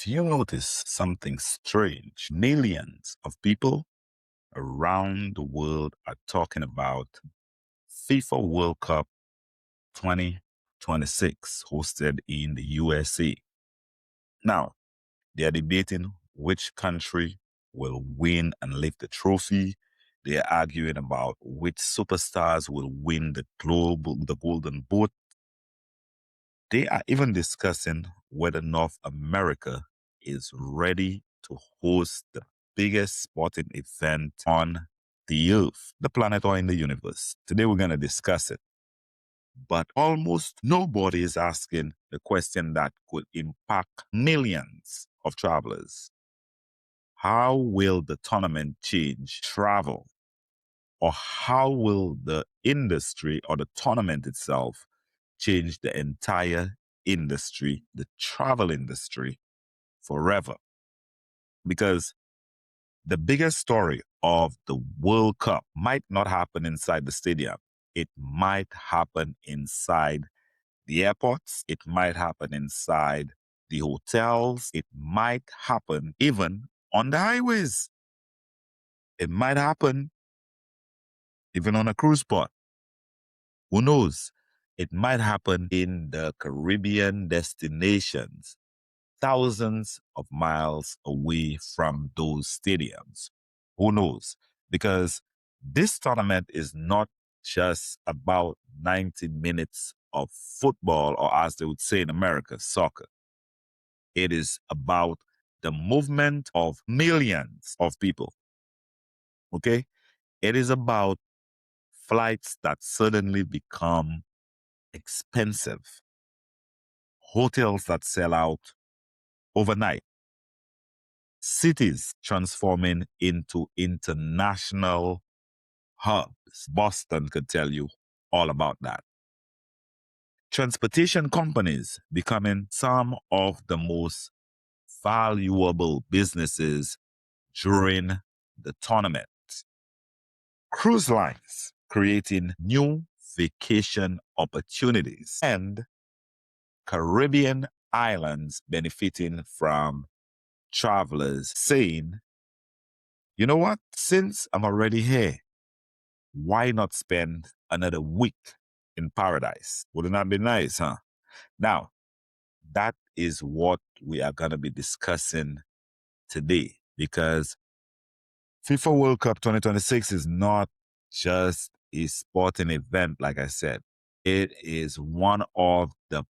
Have you noticed something strange? Millions of people around the world are talking about FIFA World Cup 2026 hosted in the USA. Now, they are debating which country will win and lift the trophy. They are arguing about which superstars will win the Golden Boot. They are even discussing whether North America is ready to host the biggest sporting event on the earth, the planet, or in the universe. Today we're going to discuss it. But almost nobody is asking the question that could impact millions of travelers. How will the tournament change travel? Or how will the industry or the tournament itself change the entire industry, the travel industry, forever? Because the biggest story of the World Cup might not happen inside the stadium. It might happen inside the airports. It might happen inside the hotels. It might happen even on the highways. It might happen even on a cruise port. Who knows? It might happen in the Caribbean destinations, thousands of miles away from those stadiums. Who knows? Because this tournament is not just about 90 minutes of football, or as they would say in America, soccer. It is about the movement of millions of people. Okay? It is about flights that suddenly become expensive, hotels that sell out overnight, cities transforming into international hubs. Boston could tell you all about that. Transportation companies becoming some of the most valuable businesses during the tournament. Cruise lines creating new vacation opportunities, and Caribbean islands benefiting from travelers saying, you know what, since I'm already here, why not spend another week in paradise? Wouldn't that be nice, huh? Now, that is what we are going to be discussing today, because FIFA World Cup 2026 is not just a sporting event, like I said. It is one of the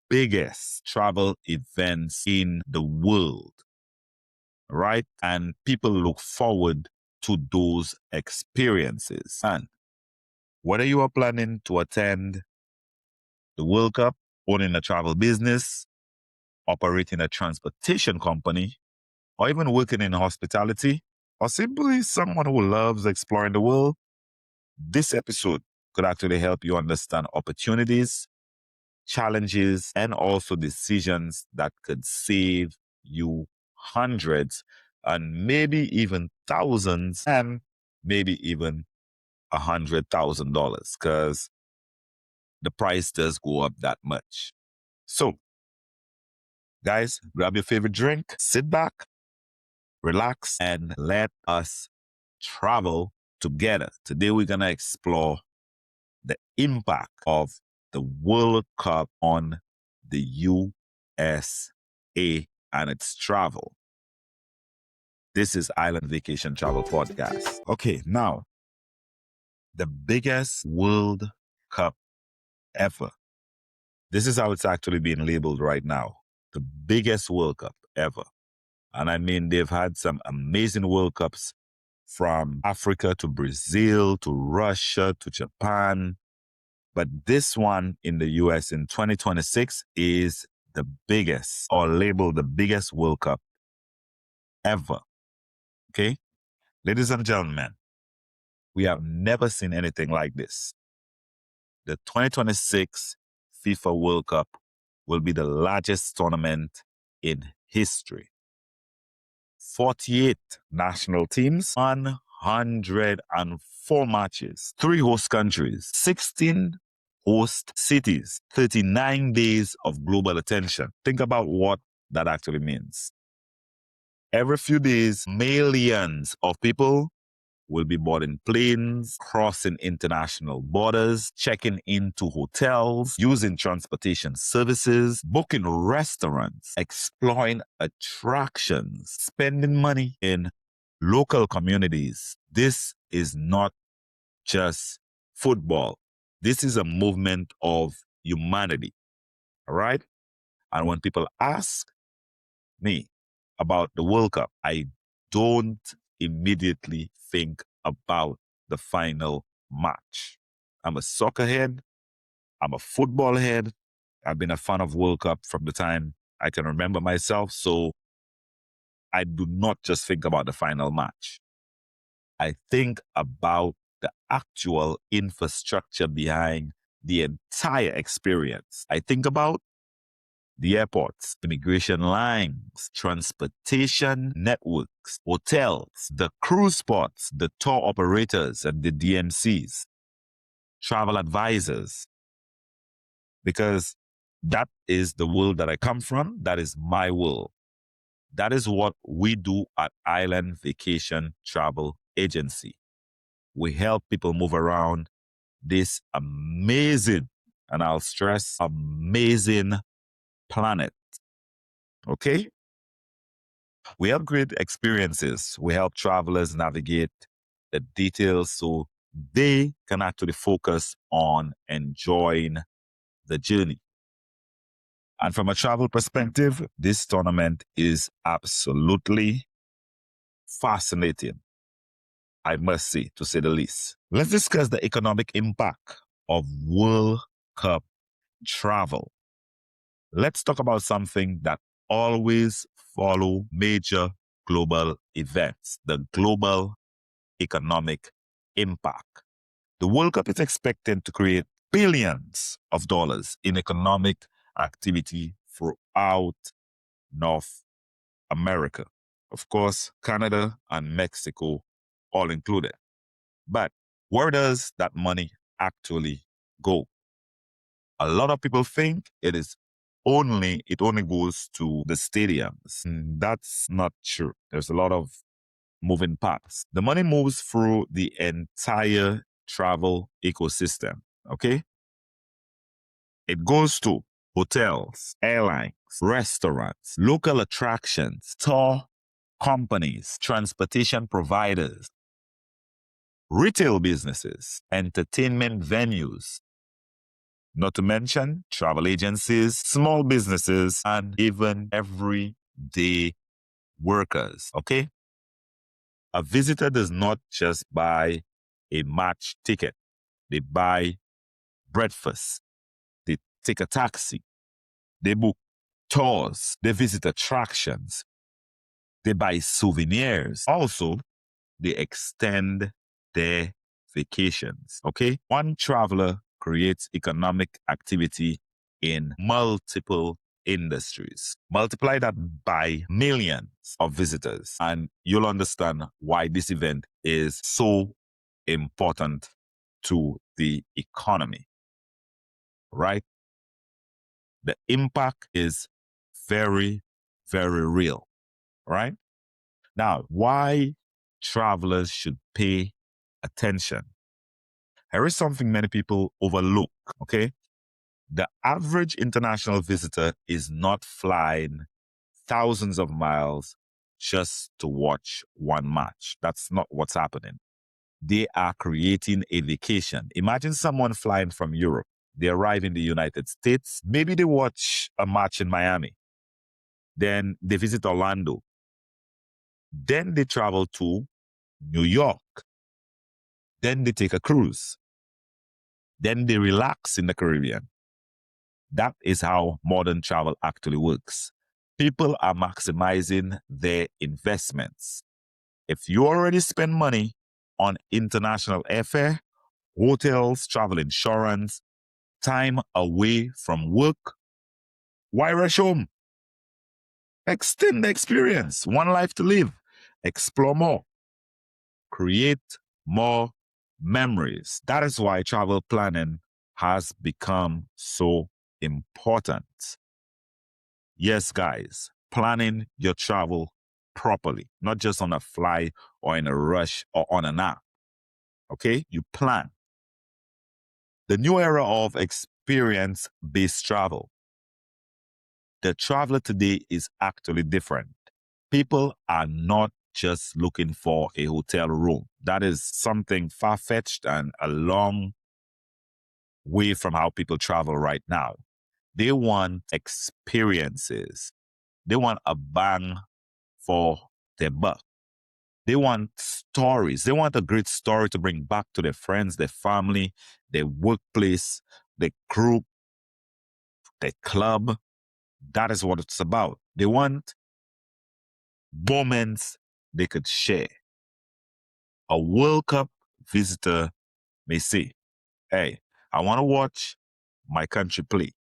biggest travel events in the world, right? And people look forward to those experiences. And whether you are planning to attend the World Cup, owning a travel business, operating a transportation company, or even working in hospitality, or simply someone who loves exploring the world, this episode could actually help you understand opportunities, challenges, and also decisions that could save you hundreds and maybe even thousands and maybe even $100,000, because the price does go up that much. So, guys, grab your favorite drink, sit back, relax, and let us travel together. Today, we're going to explore the impact of the World Cup on the USA and its travel. This is Island Vacation Travel Podcast. Okay, now, the biggest World Cup ever. This is how it's actually being labeled right now. The biggest World Cup ever. And I mean, they've had some amazing World Cups from Africa to Brazil to Russia to Japan. But this one in the US in 2026 is the biggest, or labeled the biggest World Cup ever. Okay? Ladies and gentlemen, we have never seen anything like this. The 2026 FIFA World Cup will be the largest tournament in history. 48 national teams, 104 matches, 3 host countries, 16 host cities, 39 days of global attention. Think about what that actually means. Every few days, millions of people will be boarding planes, crossing international borders, checking into hotels, using transportation services, booking restaurants, exploring attractions, spending money in local communities. This is not just football. This is a movement of humanity. All right? And when people ask me about the World Cup, I don't immediately think about the final match. I'm a soccer head. I'm a football head. I've been a fan of World Cup from the time I can remember myself. So I do not just think about the final match. I think about the actual infrastructure behind the entire experience. I think about the airports, immigration lines, transportation networks, hotels, the cruise spots, the tour operators and the DMCs, travel advisors, because that is the world that I come from. That is my world. That is what we do at Island Vacation Travel Agency. We help people move around this amazing, and I'll stress, amazing planet. Okay? We upgrade experiences. We help travelers navigate the details so they can actually focus on enjoying the journey. And from a travel perspective, this tournament is absolutely fascinating, I must say, to say the least. Let's discuss the economic impact of World Cup travel. Let's talk about something that always follow major global events, the global economic impact. The World Cup is expected to create billions of dollars in economic activity throughout North America. Of course, Canada and Mexico all included. But where does that money actually go? A lot of people think it only goes to the stadiums. That's not true. There's a lot of moving parts. The money moves through the entire travel ecosystem. Okay? It goes to hotels, airlines, restaurants, local attractions, tour companies, transportation providers, retail businesses, entertainment venues, not to mention travel agencies, small businesses, and even everyday workers. Okay? A visitor does not just buy a match ticket. They buy breakfast. They take a taxi. They book tours. They visit attractions. They buy souvenirs. Also, they extend their vacations. Okay? One traveler creates economic activity in multiple industries. Multiply that by millions of visitors, and you'll understand why this event is so important to the economy, right? The impact is very, very real, right? Now, why travelers should pay attention? Here is something many people overlook, okay? The average international visitor is not flying thousands of miles just to watch one match. That's not what's happening. They are creating a vacation. Imagine someone flying from Europe. They arrive in the United States. Maybe they watch a match in Miami. Then they visit Orlando. Then they travel to New York. Then they take a cruise. Then they relax in the Caribbean. That is how modern travel actually works. People are maximizing their investments. If you already spend money on international airfare, hotels, travel insurance, time away from work, why rush home? Extend the experience. One life to live. Explore more. Create more memories. That is why travel planning has become so important. Yes, guys, planning your travel properly, not just on a fly or in a rush or on an app. Okay? You plan. The new era of experience-based travel. The traveler today is actually different. People are not just looking for a hotel room. That is something far-fetched and a long way from how people travel right now. They want experiences. They want a bang for their buck. They want stories. They want a great story to bring back to their friends, their family, their workplace, their group, their club. That is what it's about. They want moments they could share. A World Cup visitor may say, hey, I want to watch my country play.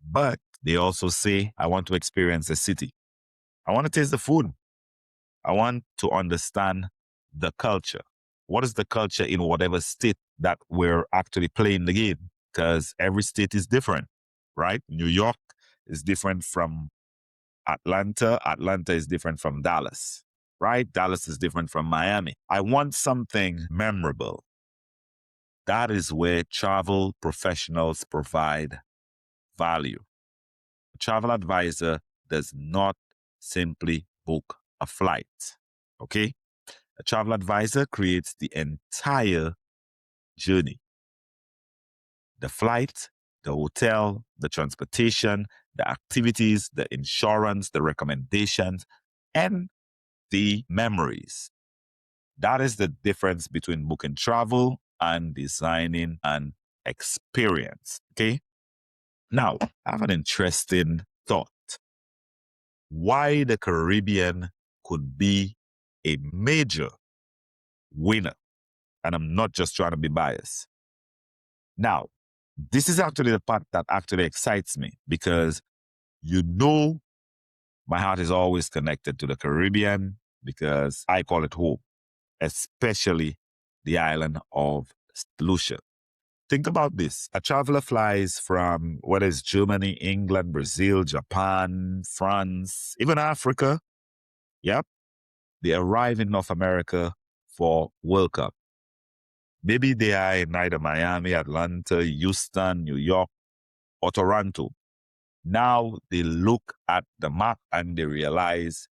But they also say, I want to experience the city. I want to taste the food. I want to understand the culture. What is the culture in whatever state that we're actually playing the game? Because every state is different, right? New York is different from Atlanta. Atlanta is different from Dallas, right? Dallas is different from Miami. I want something memorable. That is where travel professionals provide value. A travel advisor does not simply book a flight, okay? A travel advisor creates the entire journey. The flight, the hotel, the transportation, the activities, the insurance, the recommendations, and the memories. That is the difference between booking travel and designing an experience. Okay. Now, I have an interesting thought. Why the Caribbean could be a major winner. And I'm not just trying to be biased. Now, this is actually the part that actually excites me because my heart is always connected to the Caribbean because I call it home, especially the island of Lucia. Think about this. A traveler flies from whether it's Germany, England, Brazil, Japan, France, even Africa. Yep. They arrive in North America for World Cup. Maybe they are in either Miami, Atlanta, Houston, New York, or Toronto. Now they look at the map and they realize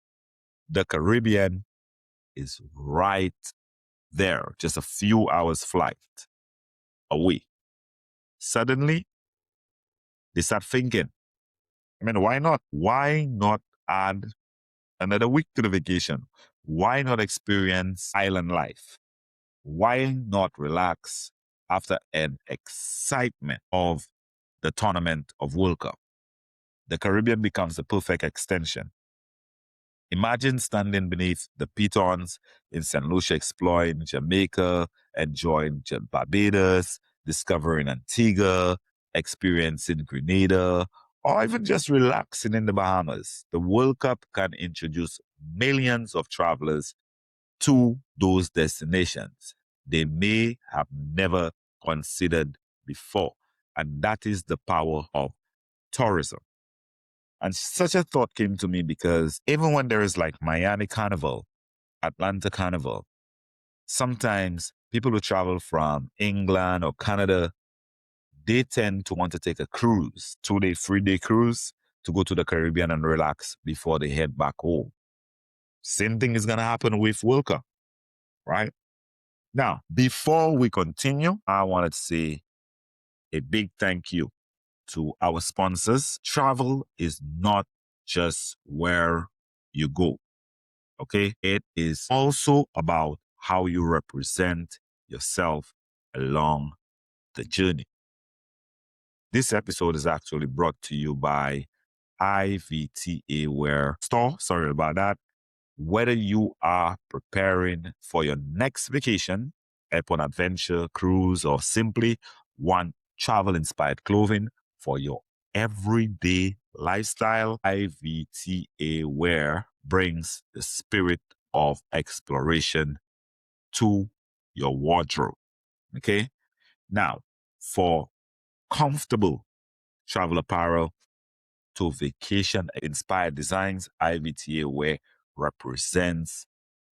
the Caribbean is right there, just a few hours flight away. Suddenly, they start thinking, I mean, why not? Why not add another week to the vacation? Why not experience island life? Why not relax after an excitement of the tournament of World Cup? The Caribbean becomes the perfect extension. Imagine standing beneath the pitons in St. Lucia, exploring Jamaica, enjoying Barbados, discovering Antigua, experiencing Grenada, or even just relaxing in the Bahamas. The World Cup can introduce millions of travelers to those destinations they may have never considered before. And that is the power of tourism. And such a thought came to me because even when there is like Miami Carnival, Atlanta Carnival, sometimes people who travel from England or Canada, they tend to want to take a cruise, 2-day, 3-day cruise to go to the Caribbean and relax before they head back home. Same thing is going to happen with World Cup, right? Now, before we continue, I wanted to say a big thank you to our sponsors. Travel is not just where you go, okay? It is also about how you represent yourself along the journey. This episode is actually brought to you by IVTA Wear Store. Sorry about that. Whether you are preparing for your next vacation, airport adventure, cruise, or simply want travel-inspired clothing for your everyday lifestyle, IVTA Wear brings the spirit of exploration to your wardrobe. Okay? Now, for comfortable travel apparel to vacation-inspired designs, IVTA Wear represents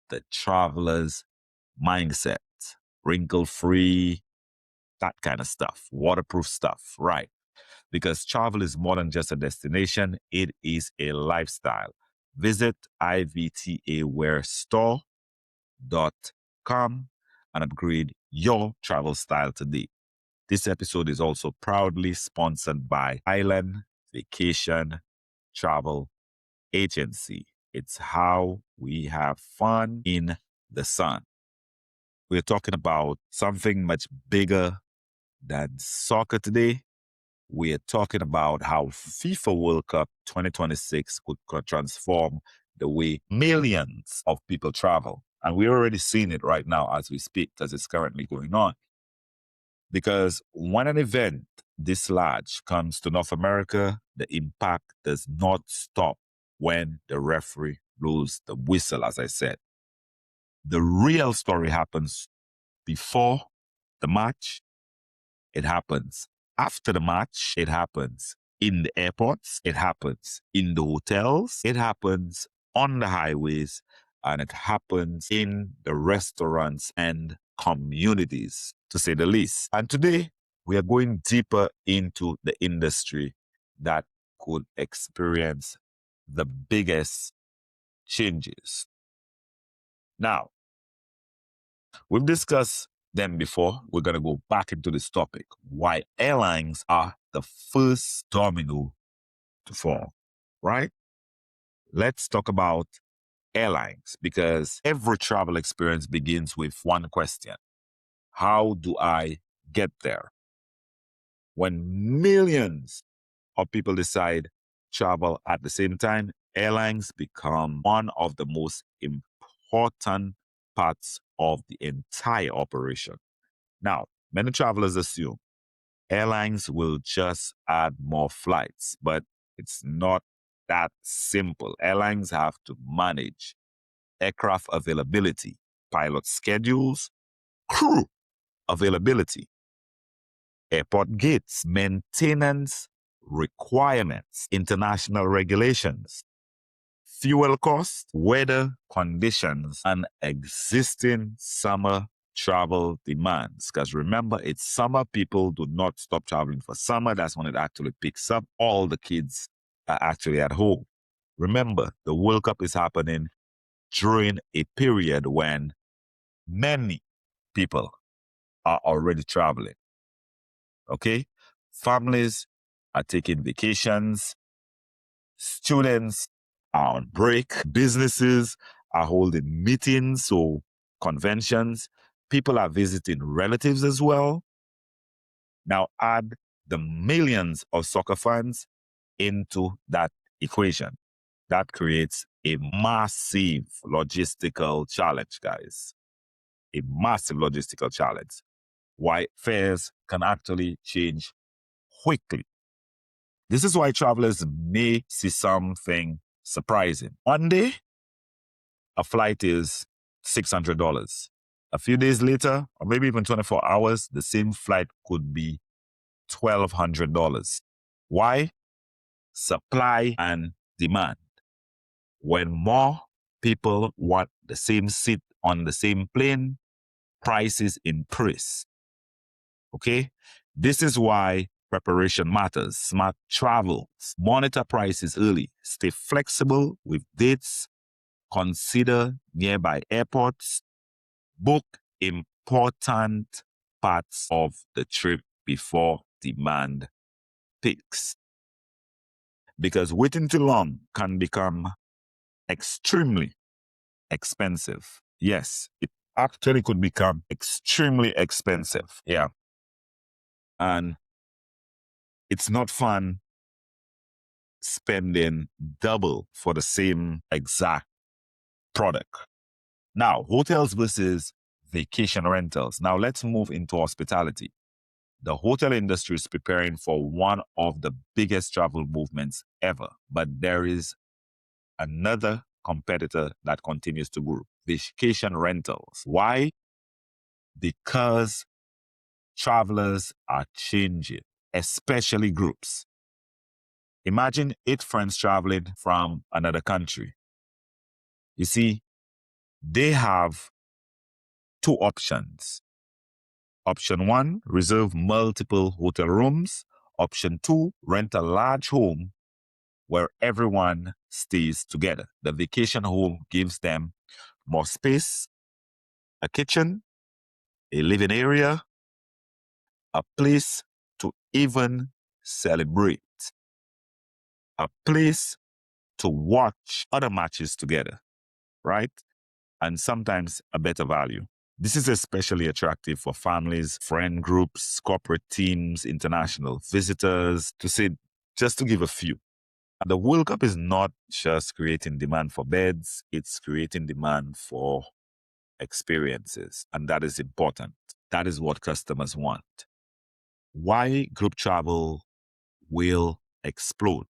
the traveler's mindset. Wrinkle-free, that kind of stuff. Waterproof stuff, right? Because travel is more than just a destination, it is a lifestyle. Visit ivtaware.store.com and upgrade your travel style today. This episode is also proudly sponsored by Island Vacation Travel Agency. It's how we have fun in the sun. We're talking about something much bigger than soccer today. We're talking about how FIFA World Cup 2026 could transform the way millions of people travel. And we're already seeing it right now as we speak, as it's currently going on. Because when an event this large comes to North America, the impact does not stop when the referee blows the whistle, as I said. The real story happens before the match, it happens after the match, it happens in the airports, it happens in the hotels, it happens on the highways, and it happens in the restaurants and communities, to say the least. And today, we are going deeper into the industry that could experience the biggest changes. Now, we've discussed them before. We're going to go back into this topic. Why airlines are the first domino to fall, right? Let's talk about airlines because every travel experience begins with one question. How do I get there? When millions of people decide travel at the same time, airlines become one of the most important parts of the entire operation. Now, many travelers assume airlines will just add more flights, but it's not that simple. Airlines have to manage aircraft availability, pilot schedules, crew availability, airport gates, maintenance requirements, international regulations, fuel costs, weather conditions, and existing summer travel demands. Because remember, it's summer. People do not stop traveling for summer. That's when it actually picks up. All the kids are actually at home. Remember, the World Cup is happening during a period when many people are already traveling. Okay? Families are taking vacations. Students are on break. Businesses are holding meetings or conventions. People are visiting relatives as well. Now add the millions of soccer fans into that equation. That creates a massive logistical challenge, guys. A massive logistical challenge. Why fares can actually change quickly. This is why travelers may see something surprising. One day, a flight is $600. A few days later, or maybe even 24 hours, the same flight could be $1,200. Why? Supply and demand. When more people want the same seat on the same plane, prices increase. Okay? This is why preparation matters. Smart travels. Monitor prices early. Stay flexible with dates. Consider nearby airports. Book important parts of the trip before demand peaks. Because waiting too long can become extremely expensive. Yes, it actually could become extremely expensive. Yeah. And it's not fun spending double for the same exact product. Now, hotels versus vacation rentals. Now, let's move into hospitality. The hotel industry is preparing for one of the biggest travel movements ever, but there is another competitor that continues to grow: vacation rentals. Why? Because travelers are changing, especially groups. Imagine 8 friends traveling from another country. You see, they have two options. Option 1, reserve multiple hotel rooms. Option 2, rent a large home where everyone stays together. The vacation home gives them more space, a kitchen, a living area, a place to even celebrate, a place to watch other matches together, right? And sometimes a better value. This is especially attractive for families, friend groups, corporate teams, international visitors, just to give a few. The World Cup is not just creating demand for beds, it's creating demand for experiences. And that is important. That is what customers want. Why group travel will explode?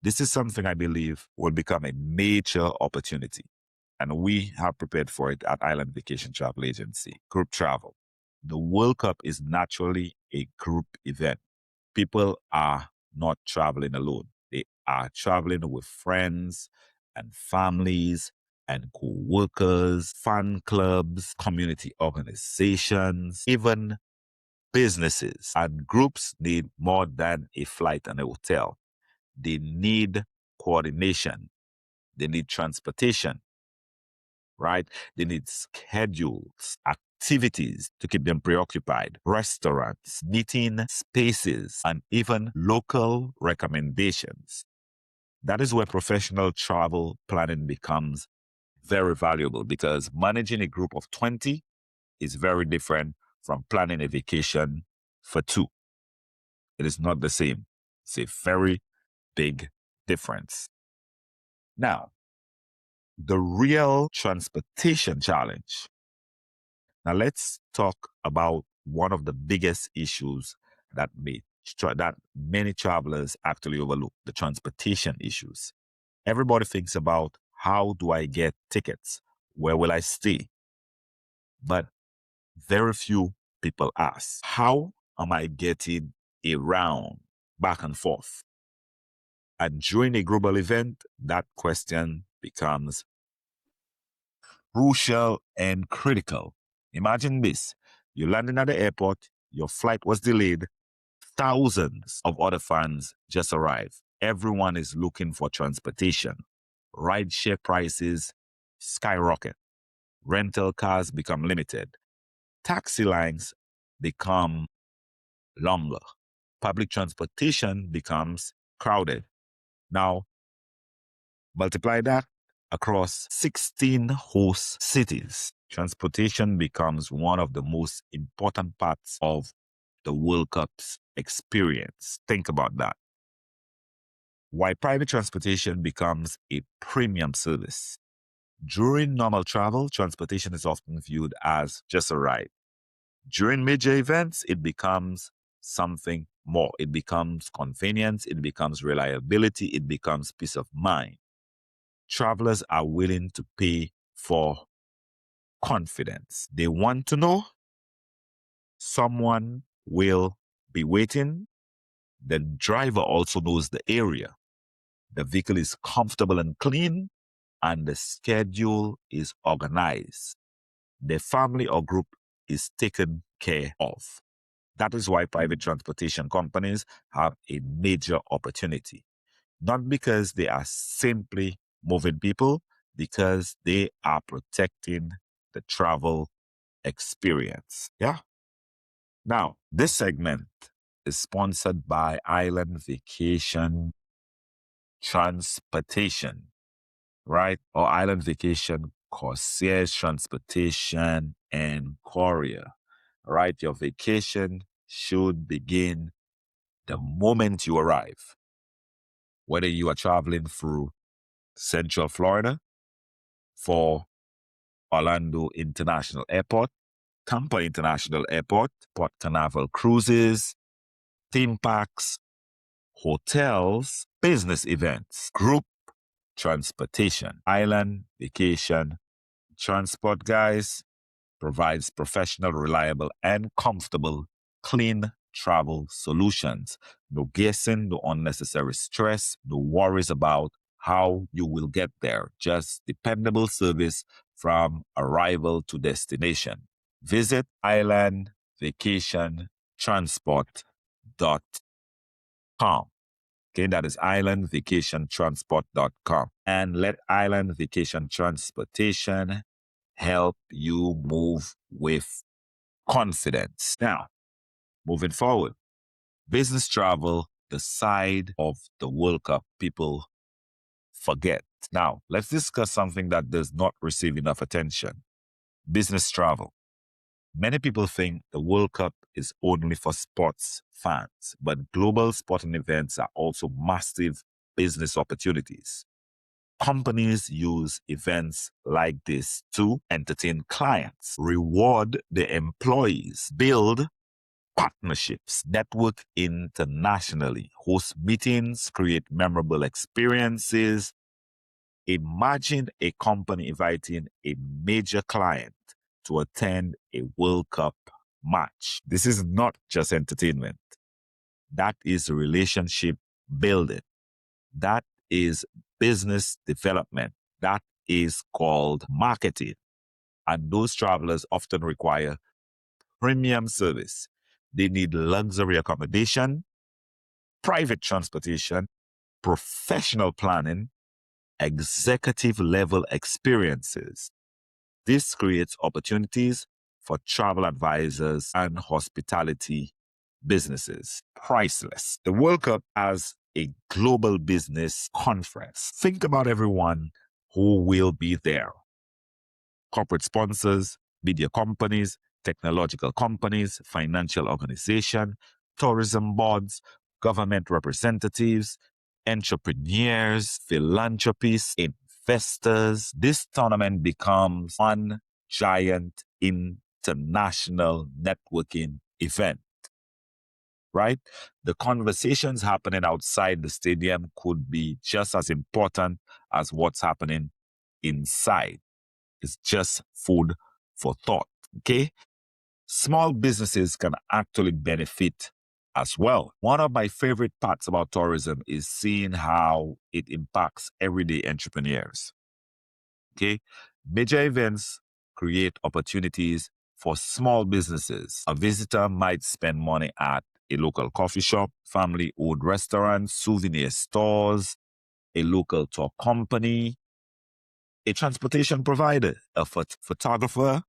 This is something I believe will become a major opportunity. And we have prepared for it at Island Vacation Travel Agency. Group travel. The World Cup is naturally a group event. People are not traveling alone. They are traveling with friends and families and co-workers, fan clubs, community organizations, even businesses. And groups need more than a flight and a hotel. They need coordination. They need transportation, right? They need schedules, activities to keep them preoccupied, restaurants, meeting spaces, and even local recommendations. That is where professional travel planning becomes very valuable, because managing a group of 20 is very different from planning a vacation for 2. It is not the same. It's a very big difference. Now, the real transportation challenge. Now, let's talk about one of the biggest issues that many travelers actually overlook: the transportation issues. Everybody thinks about, how do I get tickets? Where will I stay? But very few people ask, how am I getting around, back and forth? And during a global event, that question becomes crucial and critical. Imagine this. You landed at the airport, your flight was delayed, thousands of other fans just arrived. Everyone is looking for transportation. Rideshare prices skyrocket. Rental cars become limited. Taxi lines become longer. Public transportation becomes crowded. Now, multiply that across 16 host cities. Transportation becomes one of the most important parts of the World Cup's experience. Think about that. Why private transportation becomes a premium service. During normal travel, transportation is often viewed as just a ride. During major events, it becomes something more. It becomes convenience, it becomes reliability, it becomes peace of mind. Travelers are willing to pay for confidence. They want to know someone will be waiting. The driver also knows the area. The vehicle is comfortable and clean, and the schedule is organized. The family or group is taken care of. That is why private transportation companies have a major opportunity. Not because they are simply moving people, because they are protecting the travel experience. Yeah. Now, this segment is sponsored by Island Vacation Transportation, right? Or Island Vacation Concierge Transportation and Courier, right? Your vacation should begin the moment you arrive. Whether you are traveling through Central Florida for Orlando International Airport, Tampa International Airport, Port Canaveral cruises, theme parks, hotels, business events, group transportation, Island Vacation Transport, guys, provides professional, reliable, and comfortable, clean travel solutions. No guessing, no unnecessary stress, no worries about how you will get there. Just dependable service from arrival to destination. Visit islandvacationtransport.com. Okay, that is islandvacationtransport.com. And let Island Vacation Transportation help you move with confidence. Now, moving forward, business travel, the side of the World Cup people forget. Now, let's discuss something that does not receive enough attention. Business travel. Many people think the World Cup is only for sports fans, but global sporting events are also massive business opportunities. Companies use events like this to entertain clients, reward their employees, build partnerships, network internationally, host meetings, create memorable experiences. Imagine a company inviting a major client to attend a World Cup match. This is not just entertainment. That is relationship building. That is business development. That is called marketing. And those travelers often require premium service. They need luxury accommodation, private transportation, professional planning, executive level experiences. This creates opportunities for travel advisors and hospitality businesses. Priceless. The World Cup as a global business conference. Think about everyone who will be there. Corporate sponsors, media companies, technological companies, financial organizations, tourism boards, government representatives, entrepreneurs, philanthropists, investors. This tournament becomes one giant international networking event, right? The conversations happening outside the stadium could be just as important as what's happening inside. It's just food for thought, okay? Small businesses can actually benefit as well. One of my favorite parts about tourism is seeing how it impacts everyday entrepreneurs, okay? Major events create opportunities for small businesses. A visitor might spend money at a local coffee shop, family-owned restaurants, souvenir stores, a local tour company, a transportation provider, a photographer,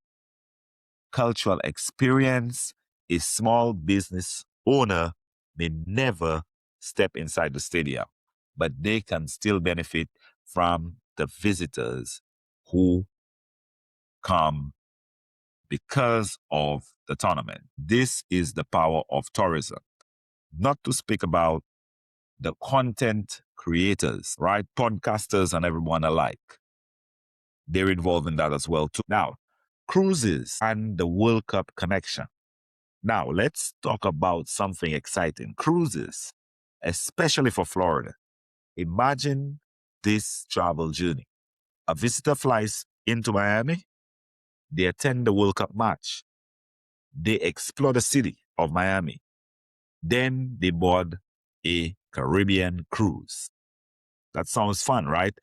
cultural experience. A small business owner may never step inside the stadium, but they can still benefit from the visitors who come because of the tournament. This is the power of tourism. Not to speak about the content creators, right? Podcasters and everyone alike. They're involved in that as well too. Now, cruises and the World Cup connection. Now, let's talk about something exciting. Cruises, especially for Florida. Imagine this travel journey. A visitor flies into Miami. They attend the World Cup match. They explore the city of Miami. Then they board a Caribbean cruise. That sounds fun, right?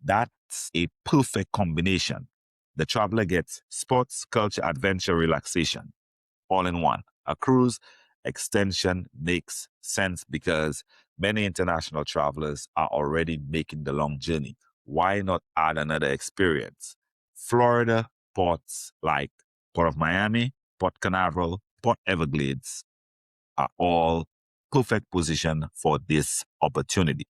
That's a perfect combination. The traveler gets sports, culture, adventure, relaxation, all in one. A cruise extension makes sense because many international travelers are already making the long journey. Why not add another experience? Florida ports like Port of Miami, Port Canaveral, Port Everglades are all perfect position for this opportunity.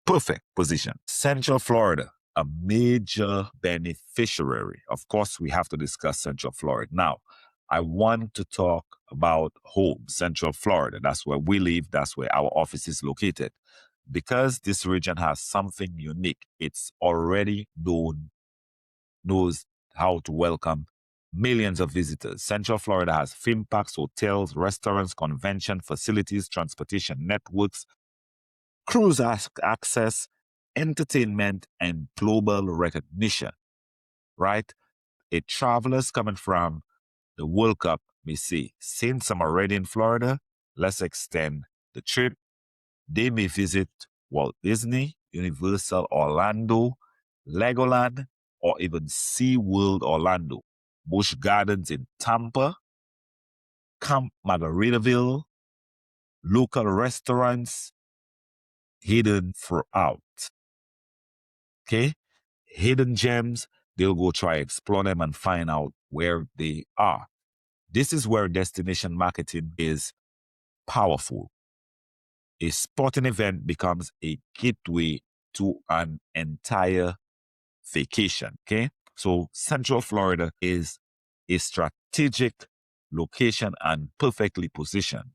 Perfect position. Central Florida, a major beneficiary. Of course, we have to discuss Central Florida. Now, I want to talk about home, Central Florida. That's where we live. That's where our office is located. Because this region has something unique, it's already knows how to welcome millions of visitors. Central Florida has theme parks, hotels, restaurants, convention facilities, transportation networks, cruise access, entertainment, and global recognition, right? A travelers coming from the World Cup may say, since I'm already in Florida, let's extend the trip. They may visit Walt Disney Universal Orlando, Legoland, or even SeaWorld Orlando, Busch Gardens in Tampa, Camp Margaritaville, local restaurants hidden throughout. Okay? Hidden gems, they'll go try explore them and find out where they are. This is where destination marketing is powerful. A sporting event becomes a gateway to an entire vacation. Okay. So Central Florida is a strategic location and perfectly positioned.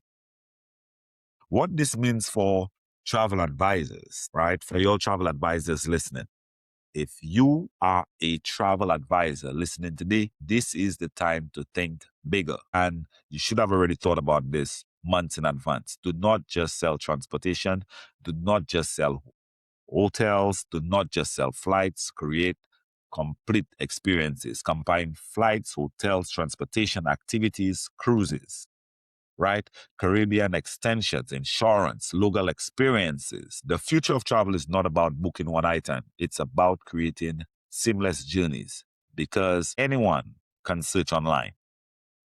What this means for travel advisors, right? For your travel advisors listening, if you are a travel advisor listening today, this is the time to think bigger. And you should have already thought about this months in advance. Do not just sell transportation. Do not just sell hotels. Do not just sell flights. Create complete experiences. Combine flights, hotels, transportation, activities, cruises, right? Caribbean extensions, insurance, local experiences. The future of travel is not about booking one item. It's about creating seamless journeys because anyone can search online,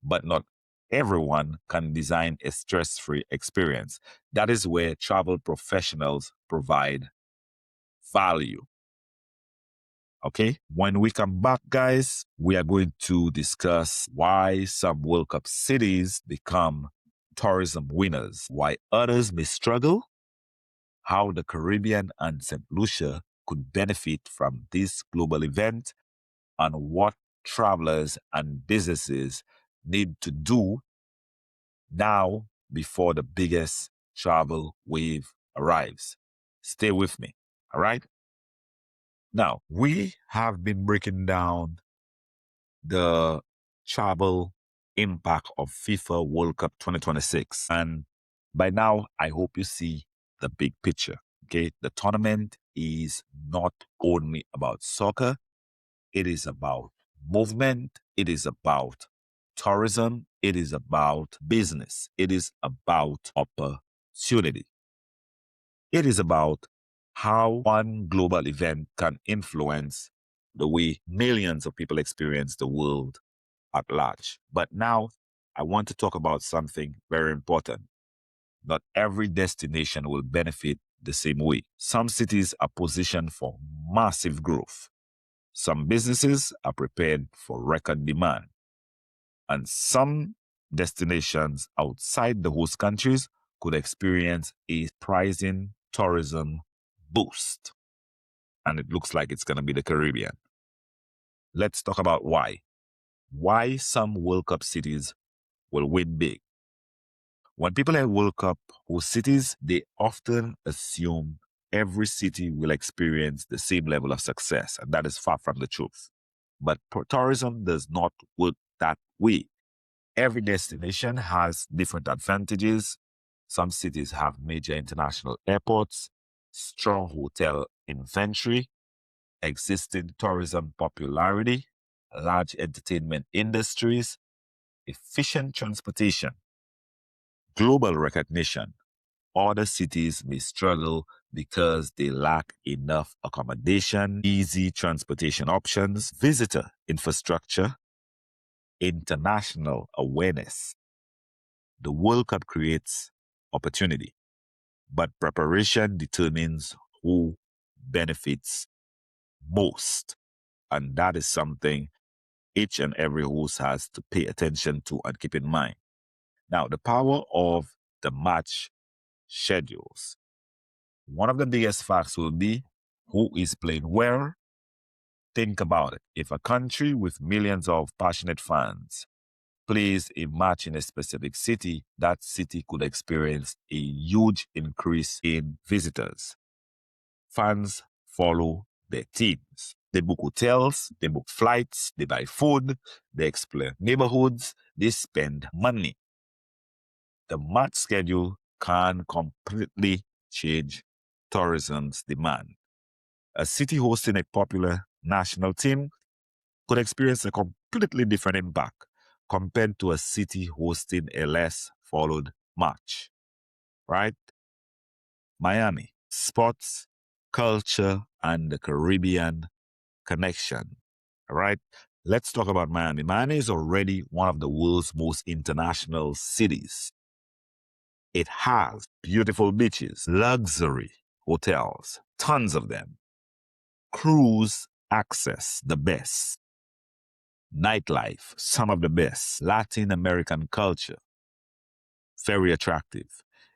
but not everyone can design a stress-free experience. That is where travel professionals provide value. Okay, when we come back, guys, we are going to discuss why some World Cup cities become tourism winners, why others may struggle, how the Caribbean and St. Lucia could benefit from this global event, and what travelers and businesses need to do now before the biggest travel wave arrives. Stay with me, all right? Now, we have been breaking down the travel impact of FIFA World Cup 2026. And by now, I hope you see the big picture. Okay. The tournament is not only about soccer, it is about movement, it is about tourism, it is about business, it is about opportunity. It is about how one global event can influence the way millions of people experience the world at large. But now I want to talk about something very important. Not every destination will benefit the same way. Some cities are positioned for massive growth. Some businesses are prepared for record demand. And some destinations outside the host countries could experience a surprising tourism boost. And it looks like it's going to be the Caribbean. Let's talk about why. Why some World Cup cities will win big. When people at World Cup host cities, they often assume every city will experience the same level of success, and that is far from the truth. But tourism does not work that way. Every destination has different advantages. Some cities have major international airports, strong hotel inventory, existing tourism popularity, large entertainment industries, efficient transportation, global recognition. Other cities may struggle because they lack enough accommodation, easy transportation options, visitor infrastructure, international awareness. The World Cup creates opportunity, but preparation determines who benefits most. And that is something each and every host has to pay attention to and keep in mind. Now, the power of the match schedules. One of the biggest facts will be who is playing where. Think about it. If a country with millions of passionate fans plays a match in a specific city, that city could experience a huge increase in visitors. Fans follow their teams. They book hotels, they book flights, they buy food, they explore neighborhoods, they spend money. The match schedule can completely change tourism's demand. A city hosting a popular national team could experience a completely different impact compared to a city hosting a less followed match, right? Miami, sports culture, and the Caribbean connection. All right. Let's talk about Miami. Miami is already one of the world's most international cities. It has beautiful beaches, luxury hotels, tons of them, cruise access, the best, nightlife, some of the best, Latin American culture, very attractive,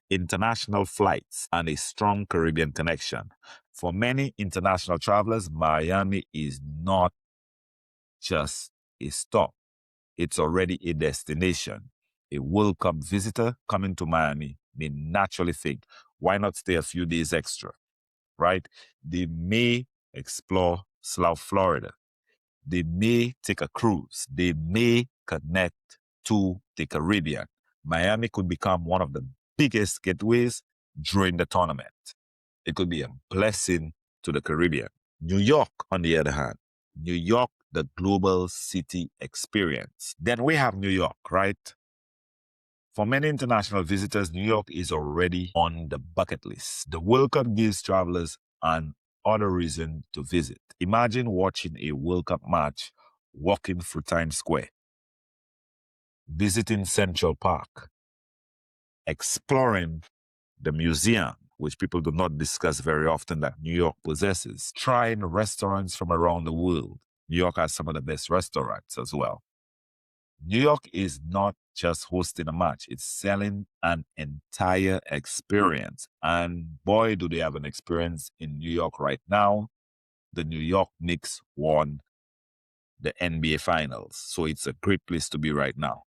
international flights, and a strong Caribbean connection. For many international travelers, Miami is not just a stop. It's already a destination. A World Cup visitor coming to Miami, they naturally think, why not stay a few days extra, right? They may explore South Florida. They may take a cruise. They may connect to the Caribbean. Miami could become one of the biggest gateways during the tournament. It could be a blessing to the Caribbean. New York, on the other hand, New York, the global city experience. Then we have New York, right? For many international visitors, New York is already on the bucket list. The World Cup gives travelers an other reason to visit. Imagine watching a World Cup match walking through Times Square, visiting Central Park, exploring the museum, which people do not discuss very often that New York possesses, trying restaurants from around the world. New York has some of the best restaurants as well. New York is not just hosting a match, it's selling an entire experience. And boy, do they have an experience in New York right now. The New York Knicks won the NBA Finals, so it's a great place to be right now.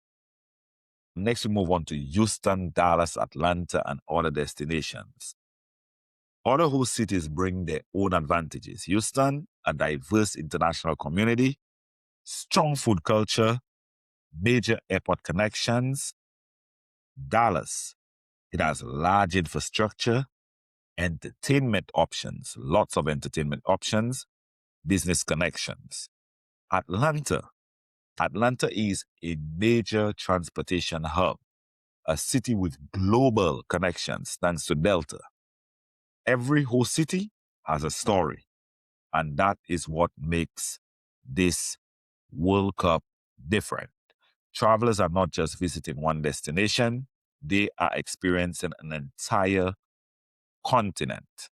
Next, we move on to Houston, Dallas, Atlanta, and other destinations. Other host cities bring their own advantages. Houston, a diverse international community, strong food culture, major airport connections. Dallas, it has large infrastructure, entertainment options, lots of entertainment options, business connections. Atlanta is a major transportation hub, a city with global connections thanks to Delta. Every host city has a story, and that is what makes this World Cup different. Travelers are not just visiting one destination, they are experiencing an entire continent.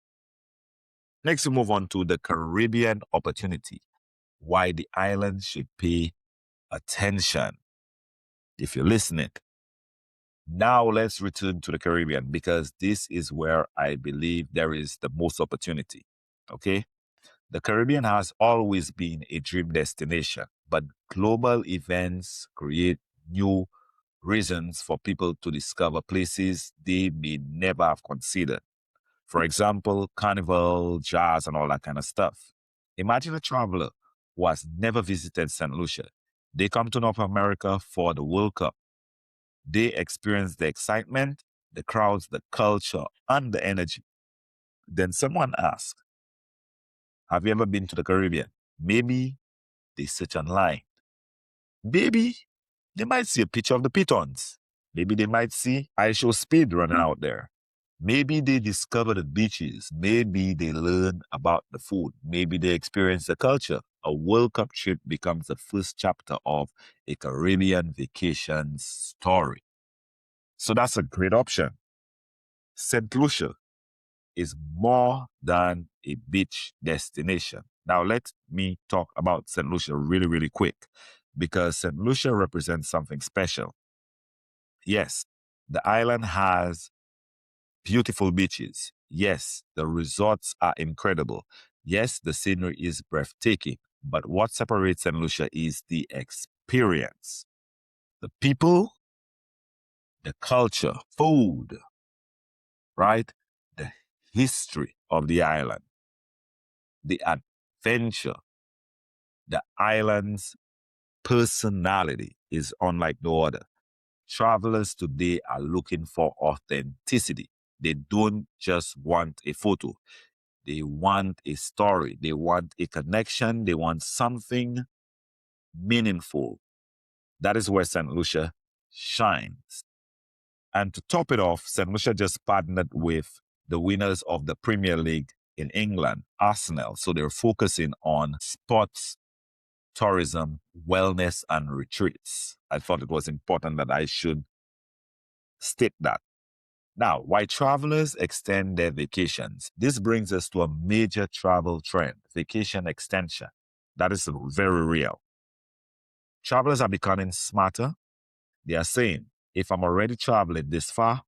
Next, we move on to the Caribbean opportunity, why the island should pay attention. If you're listening, now let's return to the Caribbean because this is where I believe there is the most opportunity. Okay? The Caribbean has always been a dream destination, but global events create new reasons for people to discover places they may never have considered. For example, carnival, jazz, and all that kind of stuff. Imagine a traveler who has never visited St. Lucia. They come to North America for the World Cup. They experience the excitement, the crowds, the culture, and the energy. Then someone asks, have you ever been to the Caribbean? Maybe they search online. Maybe they might see a picture of the pitons. Maybe they might see I Show Speed running out there. Maybe they discover the beaches. Maybe they learn about the food. Maybe they experience the culture. A World Cup trip becomes the first chapter of a Caribbean vacation story. So that's a great option. St. Lucia is more than a beach destination. Now, let me talk about St. Lucia really, really quick because St. Lucia represents something special. Yes, the island has beautiful beaches. Yes, the resorts are incredible. Yes, the scenery is breathtaking. But what separates St. Lucia is the experience. The people, the culture, food, right? The history of the island, the adventure, the island's personality is unlike no other. Travelers today are looking for authenticity. They don't just want a photo. They want a story. They want a connection. They want something meaningful. That is where St. Lucia shines. And to top it off, St. Lucia just partnered with the winners of the Premier League in England, Arsenal. So they're focusing on sports, tourism, wellness, and retreats. I thought it was important that I should state that. Now, why travelers extend their vacations? This brings us to a major travel trend, vacation extension. That is very real. Travelers are becoming smarter. They are saying, if I'm already traveling this far,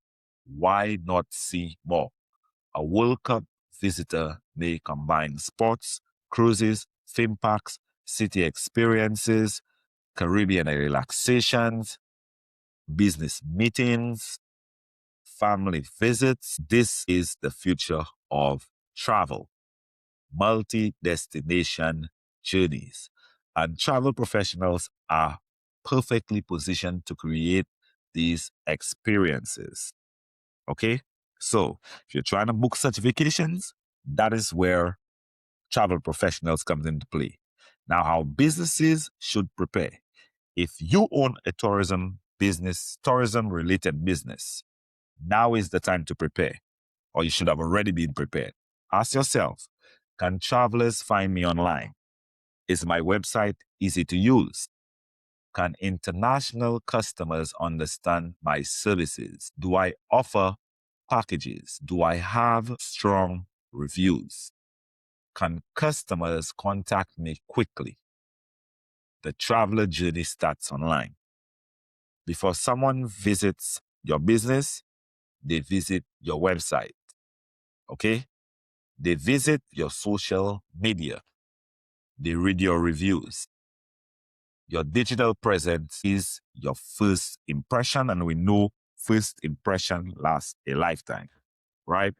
why not see more? A World Cup visitor may combine sports, cruises, theme parks, city experiences, Caribbean relaxations, business meetings, family visits. This is the future of travel, multi-destination journeys. And travel professionals are perfectly positioned to create these experiences. Okay? So, if you're trying to book such vacations, that is where travel professionals comes into play. Now, how businesses should prepare. If you own a tourism business, tourism related business, now is the time to prepare, or you should have already been prepared. Ask yourself, can travelers find me online? Is my website easy to use? Can international customers understand my services? Do I offer packages? Do I have strong reviews? Can customers contact me quickly? The traveler journey starts online. Before someone visits your business, they visit your website. Okay? They visit your social media. They read your reviews. Your digital presence is your first impression, and we know first impression lasts a lifetime, right?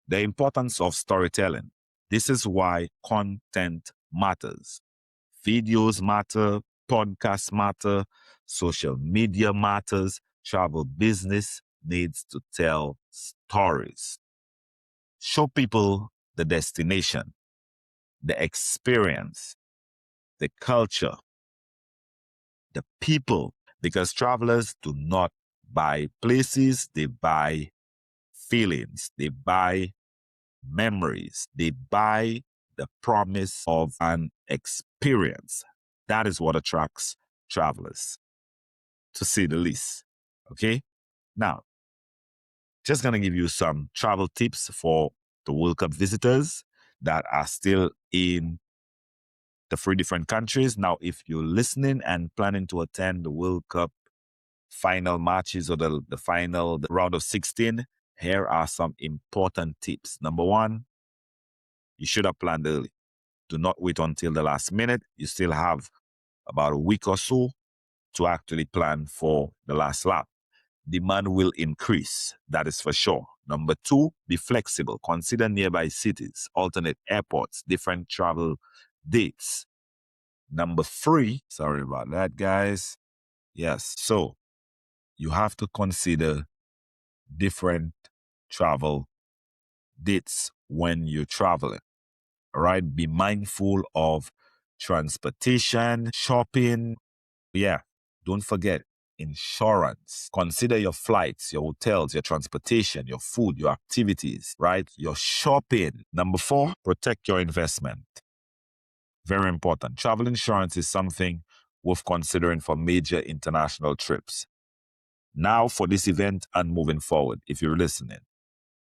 The importance of storytelling. This is why content matters. Videos matter, podcasts matter, social media matters. Travel business needs to tell stories. Show people the destination, the experience, the culture, the people, because travelers do not buy places, they buy feelings, they buy memories, they buy the promise of an experience. That is what attracts travelers, to say the least. Okay? Now, just going to give you some travel tips for the World Cup visitors that are still in the 3 different countries. Now, if you're listening and planning to attend the World Cup final matches or the final the round of 16, here are some important tips. Number one, you should have planned early. Do not wait until the last minute. You still have about a week or so to actually plan for the last lap. Demand will increase, that is for sure. Number two, be flexible. Consider nearby cities, alternate airports, different travel dates. Number three, sorry about that, guys. Yes, so you have to consider different travel dates when you're traveling. All right, be mindful of transportation, shopping. Yeah, don't forget insurance. Consider your flights, your hotels, your transportation, your food, your activities, right? Your shopping. Number four, protect your investment. Very important. Travel insurance is something worth considering for major international trips. Now for this event and moving forward, if you're listening.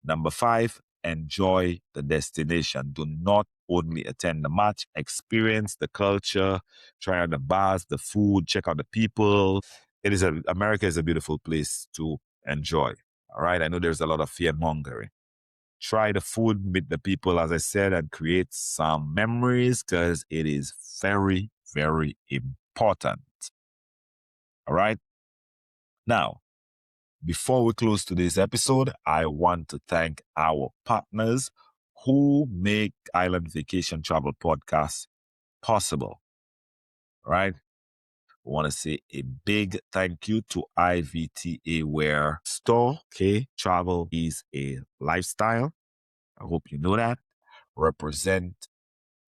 Number five, enjoy the destination. Do not only attend the match, experience the culture, try out the bars, the food, check out the people. America is a beautiful place to enjoy. All right. I know there's a lot of fear mongering. Try the food, meet the people, as I said, and create some memories because it is very, very important. All right. Now, before we close today's episode, I want to thank our partners who make Island Vacation Travel Podcast possible. All right. I want to say a big thank you to IVTA Wear Store. Okay. Travel is a lifestyle. I hope you know that. Represent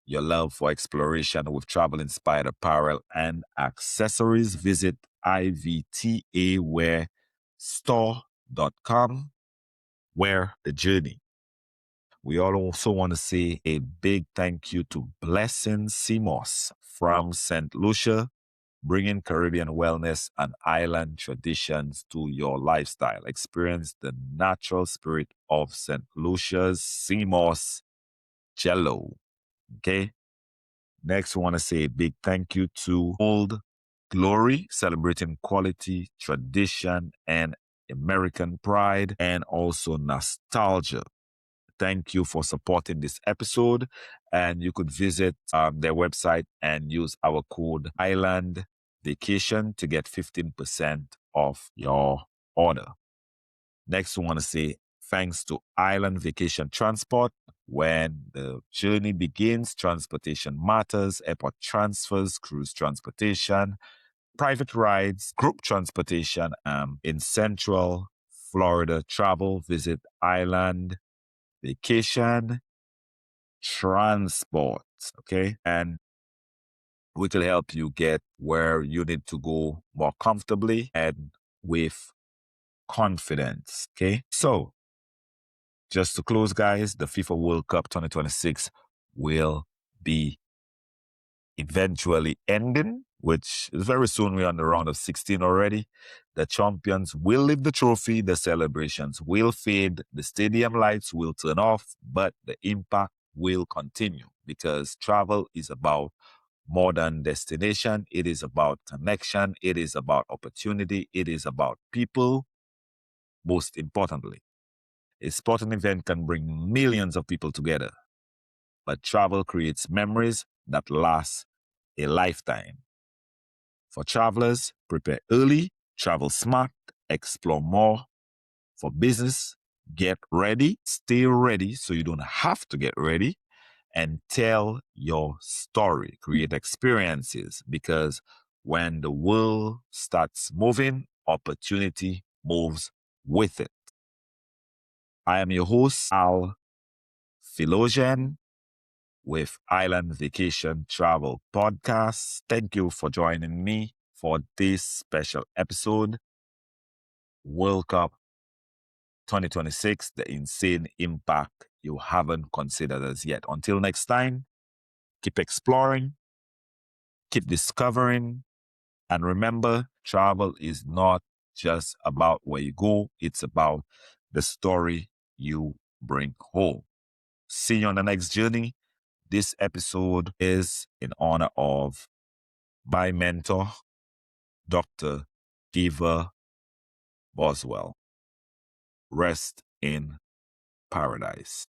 your love for exploration with travel inspired apparel and accessories. Visit ivtawearstore.com. Where the journey. We also want to say a big thank you to Blessing Simos from St. Lucia, bringing Caribbean wellness and island traditions to your lifestyle. Experience the natural spirit of St. Lucia's Simos Jello. Okay. Next, we want to say a big thank you to Old Glory, celebrating quality, tradition, and American pride, and also nostalgia. Thank you for supporting this episode. And you could visit their website and use our code Island Vacation to get 15% off your order. Next, we want to say thanks to Island Vacation Transport. When the journey begins, transportation matters, airport transfers, cruise transportation, private rides, group transportation. In Central Florida travel, visit Island Vacation Transport. Okay. And we will help you get where you need to go more comfortably and with confidence. Okay. So, just to close, guys, the FIFA World Cup 2026 will be eventually ending, which is very soon. We're on the round of 16 already. The champions will lift the trophy. The celebrations will fade. The stadium lights will turn off, but the impact will continue because travel is about more than destination. It is about connection. It is about opportunity. It is about people, most importantly. A sporting event can bring millions of people together, but travel creates memories that last a lifetime. For travelers, prepare early, travel smart, explore more. For business, get ready, stay ready so you don't have to get ready, and tell your story. Create experiences because when the world starts moving, opportunity moves with it. I am your host, Al Philogen, with Island Vacation Travel Podcast. Thank you for joining me for this special episode. World Cup 2026, the insane impact you haven't considered as yet. Until next time, keep exploring, keep discovering, and remember, travel is not just about where you go, it's about the story you bring home. See you on the next journey. This episode is in honor of my mentor, Dr. Eva Boswell. Rest in paradise.